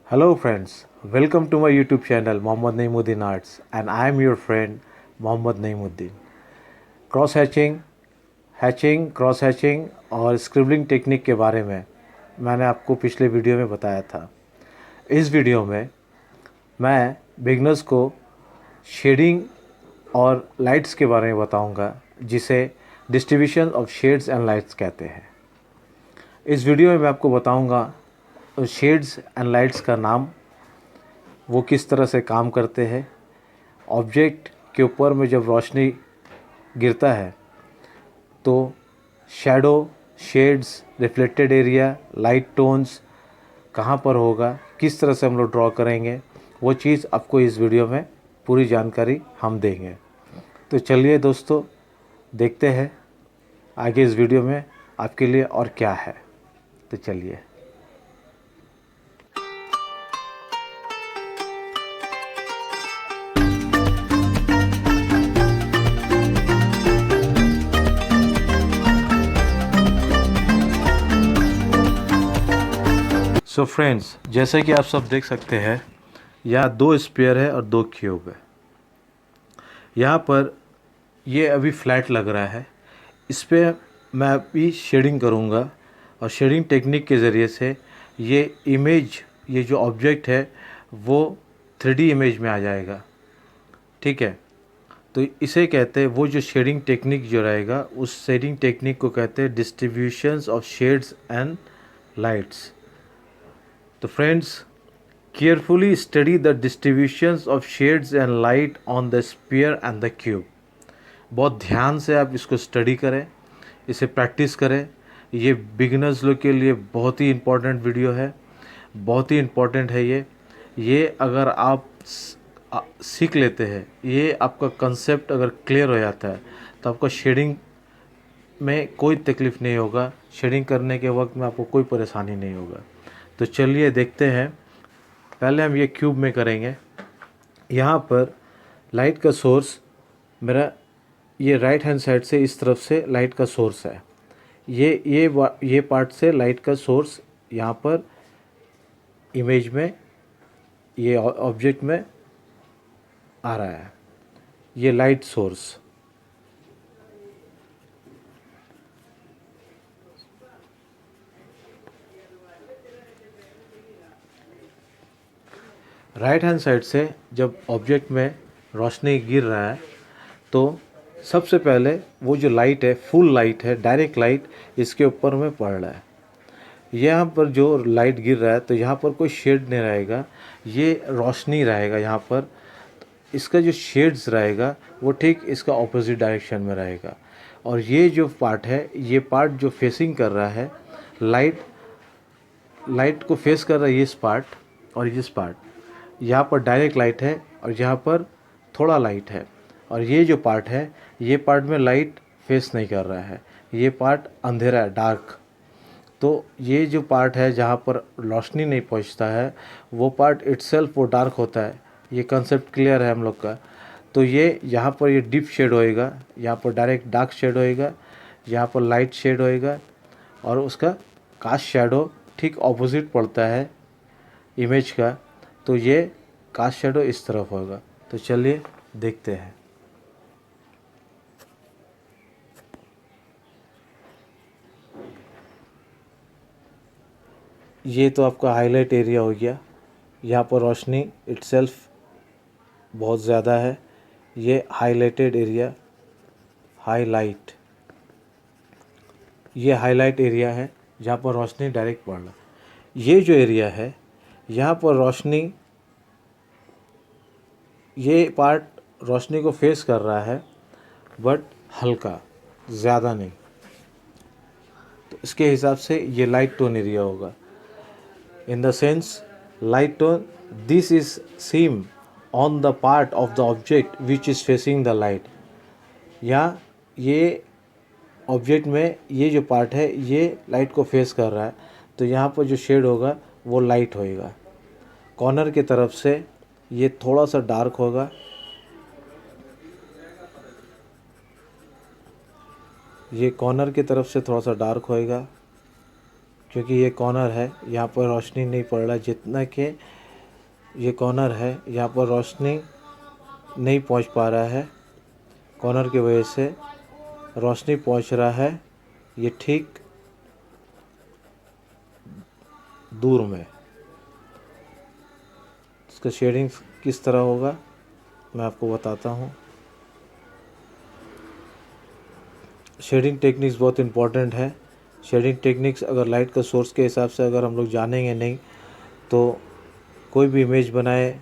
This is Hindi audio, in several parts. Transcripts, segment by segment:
Hello friends, welcome to my YouTube channel Mohammad Naimuddin Arts and I am your friend Mohammad Naimuddin. Cross hatching cross hatching और स्क्रिबलिंग टेक्निक के बारे में मैंने आपको पिछले वीडियो में बताया था। इस वीडियो में मैं बिगनर्स को शेडिंग और लाइट्स के बारे में बताऊंगा, जिसे distribution of shades and lights कहते हैं। इस वीडियो में मैं आपको बताऊंगा शेड्स एंड लाइट्स का नाम, वो किस तरह से काम करते हैं। ऑब्जेक्ट के ऊपर में जब रोशनी गिरता है तो shadow, shades, reflected area, light tones कहाँ पर होगा, किस तरह से हम लोग ड्रॉ करेंगे, वो चीज़ आपको इस वीडियो में पूरी जानकारी हम देंगे। तो चलिए दोस्तों, देखते हैं आगे इस वीडियो में आपके लिए और क्या है। तो चलिए। सो फ्रेंड्स, जैसे कि आप सब देख सकते हैं, यहाँ दो स्फीयर है और दो क्यूब है। यहाँ पर ये अभी फ्लैट लग रहा है, इस पर मैं अभी शेडिंग करूँगा और शेडिंग टेक्निक के ज़रिए से ये इमेज, ये जो ऑब्जेक्ट है वो 3D इमेज में आ जाएगा। ठीक है, तो इसे कहते हैं, वो जो शेडिंग टेक्निक जो रहेगा उस शेडिंग टेक्निक को कहते हैं distributions of shades and lights. तो friends, carefully study the distributions of shades and light on the sphere and the cube. बहुत ध्यान से आप इसको स्टडी करें, इसे प्रैक्टिस करें। ये बिगिनर्स लोग के लिए बहुत ही इम्पोर्टेंट वीडियो है, बहुत ही इम्पोर्टेंट है ये अगर आप सीख लेते हैं, ये आपका कंसेप्ट अगर क्लियर हो जाता है तो आपका शेडिंग में कोई तकलीफ़ नहीं होगा, शेडिंग करने के वक्त में आपको कोई परेशानी नहीं होगा। तो चलिए देखते हैं। पहले हम ये क्यूब में करेंगे। यहाँ पर लाइट का सोर्स मेरा ये राइट हैंड साइड से इस तरफ से लाइट का सोर्स है। ये पार्ट से लाइट का सोर्स यहाँ पर इमेज में, ये ऑब्जेक्ट में आ रहा है, ये light source. Right hand side से जब ऑब्जेक्ट में रोशनी गिर रहा है तो सबसे पहले वो जो लाइट है, फुल लाइट है, डायरेक्ट लाइट इसके ऊपर में पड़ रहा है। यहाँ पर जो लाइट गिर रहा है तो यहाँ पर कोई शेड नहीं रहेगा, ये रोशनी रहेगा। यहाँ पर इसका जो शेड्स रहेगा वो ठीक इसका ऑपोजिट डायरेक्शन में रहेगा। और ये जो पार्ट है, ये पार्ट जो फेसिंग कर रहा है, लाइट को फेस कर रहा है इस पार्ट, और इस पार्ट यहाँ पर डायरेक्ट लाइट है और यहाँ पर थोड़ा लाइट है। और ये जो पार्ट है, ये पार्ट में लाइट फेस नहीं कर रहा है, ये पार्ट अंधेरा है, डार्क। तो ये जो पार्ट है जहाँ पर रोशनी नहीं पहुँचता है, वो पार्ट इटसेल्फ वो डार्क होता है। ये कंसेप्ट क्लियर है हम लोग का। तो ये यहाँ पर ये डीप शेड होएगा, यहाँ पर डायरेक्ट डार्क शेड होएगा, यहाँ पर लाइट शेड होएगा, और उसका कास्ट शैडो ठीक ऑपोजिट पड़ता है इमेज का। तो ये कास्ट शैडो इस तरफ होगा। तो चलिए देखते हैं। ये तो आपका हाईलाइट एरिया हो गया। यहाँ पर रोशनी इटसेल्फ बहुत ज़्यादा है, ये हाईलाइटेड एरिया, हाईलाइट, ये हाईलाइट एरिया है जहाँ पर रोशनी डायरेक्ट पड़ रहा। ये जो एरिया है, यहाँ पर रोशनी, ये पार्ट रोशनी को फेस कर रहा है बट हल्का, ज़्यादा नहीं। तो इसके हिसाब से ये लाइट टोन एरिया होगा। In the sense light tone, this is same on the part of the object which is facing the light. यहाँ ये ऑब्जेक्ट में ये जो पार्ट है ये लाइट को फेस कर रहा है, तो यहाँ पर जो शेड होगा वो लाइट होएगा। कॉर्नर की तरफ से ये थोड़ा सा डार्क होगा, ये कॉर्नर की तरफ से थोड़ा सा डार्क होएगा, क्योंकि ये कॉर्नर है, यहाँ पर रोशनी नहीं पड़ रहा जितना कि ये कॉर्नर है, यहाँ पर रोशनी नहीं पहुँच पा रहा है, कॉर्नर की वजह से रोशनी पहुँच रहा है ये ठीक दूर में। इसका शेडिंग किस तरह होगा मैं आपको बताता हूँ। शेडिंग टेक्निक्स बहुत इम्पॉर्टेंट है। शेडिंग टेक्निक्स अगर लाइट का सोर्स के हिसाब से अगर हम लोग जानेंगे नहीं तो कोई भी इमेज बनाए,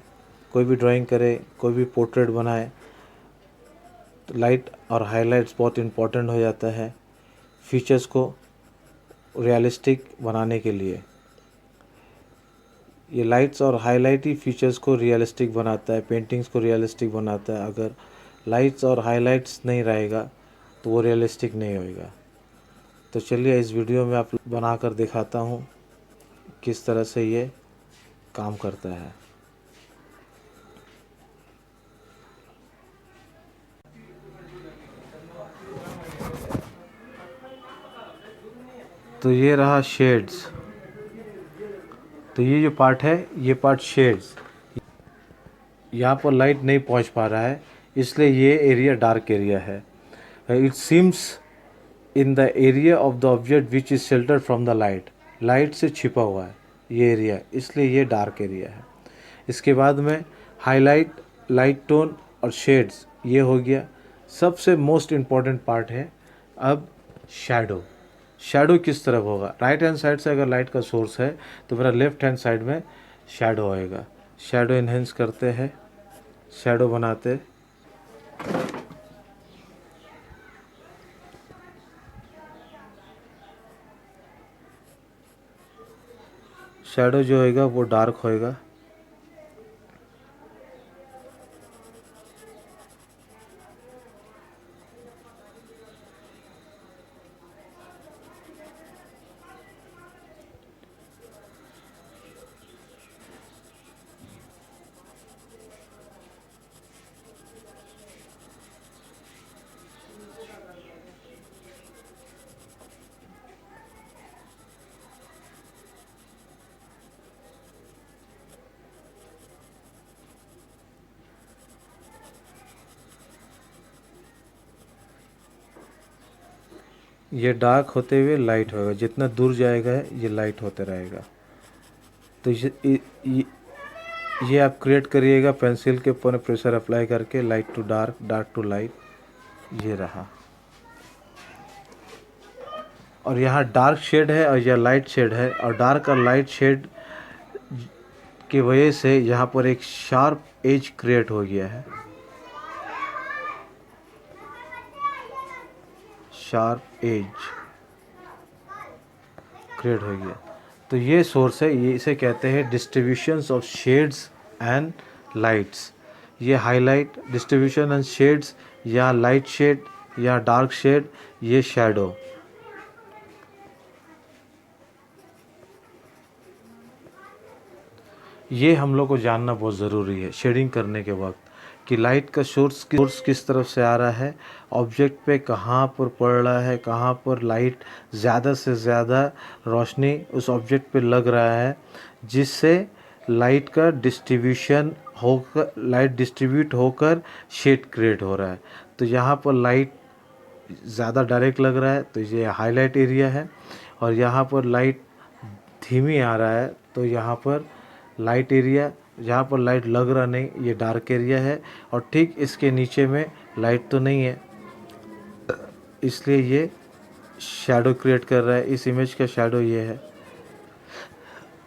कोई भी ड्राइंग करे, कोई भी पोर्ट्रेट बनाए तो लाइट और हाइलाइट्स बहुत इम्पॉर्टेंट हो जाता है फीचर्स को रियलिस्टिक बनाने के लिए। ये लाइट्स और हाइलाइट ही फीचर्स को रियलिस्टिक बनाता है, पेंटिंग्स को रियलिस्टिक बनाता है। अगर लाइट्स और हाइलाइट्स नहीं रहेगा तो वो रियलिस्टिक नहीं होएगा। तो चलिए इस वीडियो में आप बना कर दिखाता हूँ किस तरह से ये काम करता है। तो ये रहा शेड्स। तो ये जो पार्ट है ये पार्ट शेड्स, यहाँ पर लाइट नहीं पहुँच पा रहा है इसलिए ये एरिया डार्क एरिया है। It seems in the area of the object which is sheltered from the light. Light से छिपा हुआ है ये एरिया, इसलिए ये डार्क एरिया है। इसके बाद में हाईलाइट, लाइट टोन और शेड्स ये हो गया। सबसे मोस्ट इम्पॉर्टेंट पार्ट है अब शैडो। शैडो किस तरफ होगा? राइट हैंड साइड से अगर लाइट का सोर्स है तो मेरा लेफ्ट हैंड साइड में शैडो आएगा। शैडो इन्हेंस करते हैं, शैडो बनाते। शैडो जो होएगा वो डार्क होएगा। ये डार्क होते हुए लाइट होगा, जितना दूर जाएगा ये लाइट होते रहेगा। तो ये आप क्रिएट करिएगा पेंसिल के ऊपर प्रेशर अप्लाई करके, light to dark, dark to light, ये रहा। और यहाँ डार्क शेड है और यह लाइट शेड है, और डार्क और लाइट शेड की वजह से यहाँ पर एक शार्प एज क्रिएट हो गया है, शार्प एज क्रिएट हो गया। तो ये सोर्स है, ये इसे कहते हैं distributions of shades and lights. ये हाईलाइट, डिस्ट्रीब्यूशन एंड शेड्स, या लाइट शेड या डार्क शेड, ये शैडो। ये हम लोग को जानना बहुत ज़रूरी है शेडिंग करने के वक्त कि लाइट का सोर्स किस तरफ से आ रहा है, ऑब्जेक्ट पे कहाँ पर पड़ रहा है, कहाँ पर लाइट ज़्यादा से ज़्यादा रोशनी उस ऑब्जेक्ट पे लग रहा है, जिससे लाइट का डिस्ट्रीब्यूशन होकर, लाइट डिस्ट्रीब्यूट होकर शेड क्रिएट हो रहा है। तो यहाँ पर लाइट ज़्यादा डायरेक्ट लग रहा है तो ये हाईलाइट एरिया है, और यहाँ पर लाइट धीमी आ रहा है तो यहाँ पर लाइट एरिया, जहाँ पर लाइट लग रहा नहीं ये डार्क एरिया है। और ठीक इसके नीचे में लाइट तो नहीं है इसलिए ये शैडो क्रिएट कर रहा है। इस इमेज का शैडो ये है।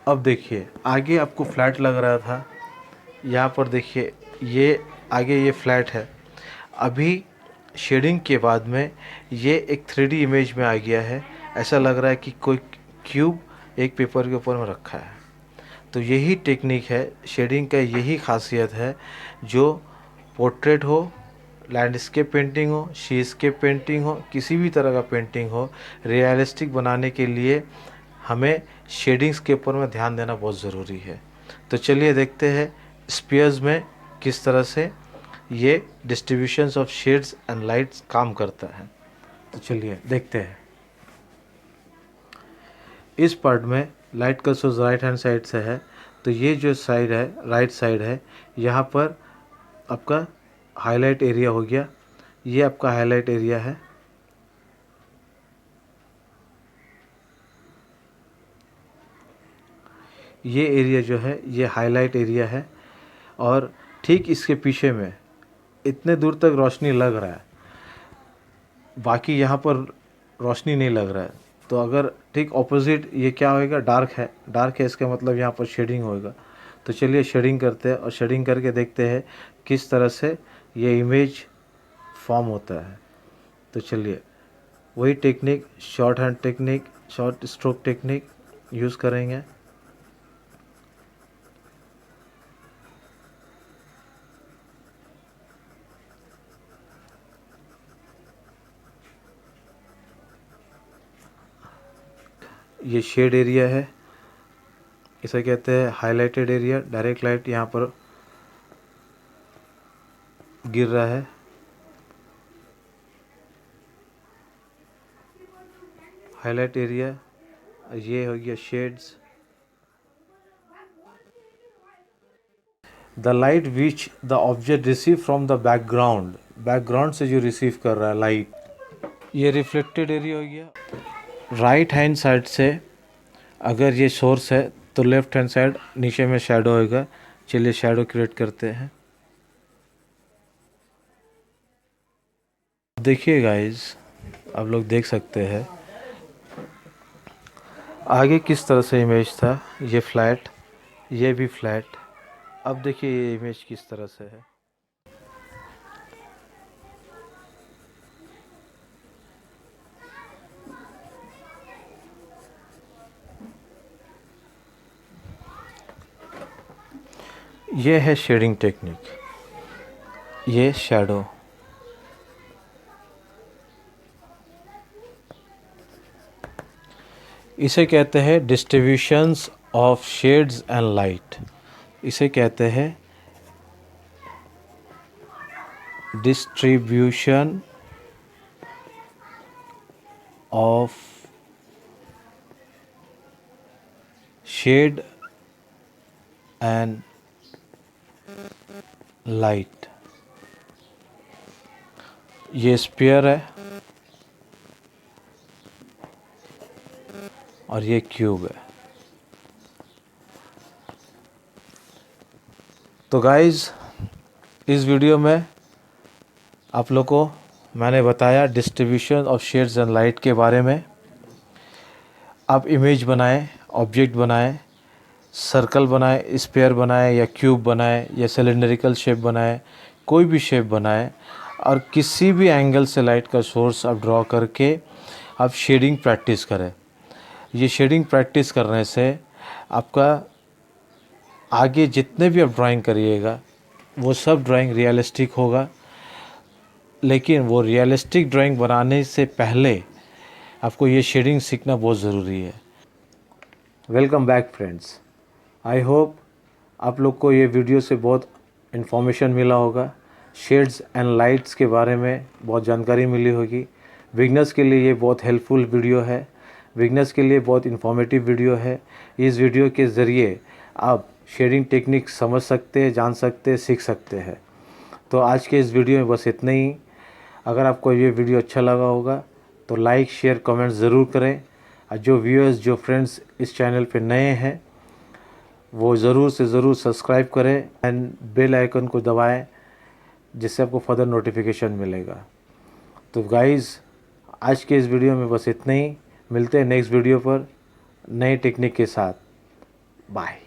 अब देखिए आगे आपको फ्लैट लग रहा था, यहाँ पर देखिए ये आगे ये फ्लैट है। अभी शेडिंग के बाद में ये एक 3D इमेज में आ गया है। ऐसा लग रहा है कि कोई क्यूब एक पेपर के ऊपर में रखा है। तो यही टेक्निक है शेडिंग का, यही खासियत है। जो पोर्ट्रेट हो, लैंडस्केप पेंटिंग हो, सीस्केप पेंटिंग हो, किसी भी तरह का पेंटिंग हो, रियलिस्टिक बनाने के लिए हमें शेडिंग्स के ऊपर में ध्यान देना बहुत ज़रूरी है। तो चलिए देखते हैं स्पीयर्स में किस तरह से ये distributions of shades and lights काम करता है। तो चलिए देखते हैं। इस पार्ट में लाइट का सोर्स राइट हैंड साइड से है तो ये जो साइड है, राइट साइड है, यहाँ पर आपका हाईलाइट एरिया हो गया। ये आपका हाईलाइट एरिया है। ये एरिया जो है ये हाईलाइट एरिया है, और ठीक इसके पीछे में इतने दूर तक रोशनी लग रहा है, बाकी यहाँ पर रोशनी नहीं लग रहा है। तो अगर ठीक ऑपोजिट ये क्या होएगा, डार्क है, डार्क है इसका मतलब यहाँ पर शेडिंग होएगा। तो चलिए शेडिंग करते हैं और शेडिंग करके देखते हैं किस तरह से ये इमेज फॉर्म होता है। तो चलिए वही technique, short hand technique, short stroke technique use करेंगे। ये शेड एरिया है, इसे कहते हैं हाईलाइटेड एरिया। डायरेक्ट लाइट यहाँ पर गिर रहा है। हाईलाइट एरिया, ये हो गया shades. The light which the object receive from the background, background से जो रिसीव कर रहा है लाइट, ये रिफ्लेक्टेड एरिया हो गया। राइट हैंड साइड से अगर ये सोर्स है तो लेफ्ट हैंड साइड नीचे में शैडो होगा। चलिए शैडो क्रिएट करते हैं। देखिए गाइस, आप लोग देख सकते हैं आगे किस तरह से इमेज था, ये फ्लैट, ये भी फ्लैट। अब देखिए ये इमेज किस तरह से है। ये है शेडिंग टेक्निक, ये शैडो। इसे कहते हैं distributions of shades and light. इसे कहते हैं distribution of shade and light. ये स्फीयर है और ये क्यूब है। तो गाइस, इस वीडियो में आप लोग को मैंने बताया distribution of shades and light के बारे में। आप इमेज बनाएं, ऑब्जेक्ट बनाएं, सर्कल बनाएं, स्फीयर बनाएं, या क्यूब बनाएं, या सिलेंडरिकल शेप बनाएं, कोई भी शेप बनाएं, और किसी भी एंगल से लाइट का सोर्स आप ड्रॉ करके आप शेडिंग प्रैक्टिस करें। ये शेडिंग प्रैक्टिस करने से आपका आगे जितने भी आप ड्राइंग करिएगा वो सब ड्राइंग रियलिस्टिक होगा। लेकिन वो रियलिस्टिक ड्राइंग बनाने से पहले आपको ये शेडिंग सीखना बहुत ज़रूरी है। Welcome back friends, I hope आप लोग को ये वीडियो से बहुत इन्फॉर्मेशन मिला होगा। शेड्स एंड लाइट्स के बारे में बहुत जानकारी मिली होगी। बिगनर्स के लिए ये बहुत हेल्पफुल वीडियो है, बिगनर्स के लिए बहुत इन्फॉर्मेटिव वीडियो है। इस वीडियो के ज़रिए आप शेडिंग टेक्निक समझ सकते हैं, जान सकते हैं, सीख सकते हैं। तो आज के इस वीडियो में बस इतना ही। अगर आपको ये वीडियो अच्छा लगा होगा तो लाइक, शेयर, कमेंट ज़रूर करें। और जो व्यूअर्स, जो फ्रेंड्स इस चैनल पे नए हैं वो ज़रूर से ज़रूर सब्सक्राइब करें एंड बेल आइकन को दबाएं, जिससे आपको फर्दर नोटिफिकेशन मिलेगा। तो गाइज़, आज के इस वीडियो में बस इतना ही। मिलते हैं नेक्स्ट वीडियो पर नई टेक्निक के साथ। बाय।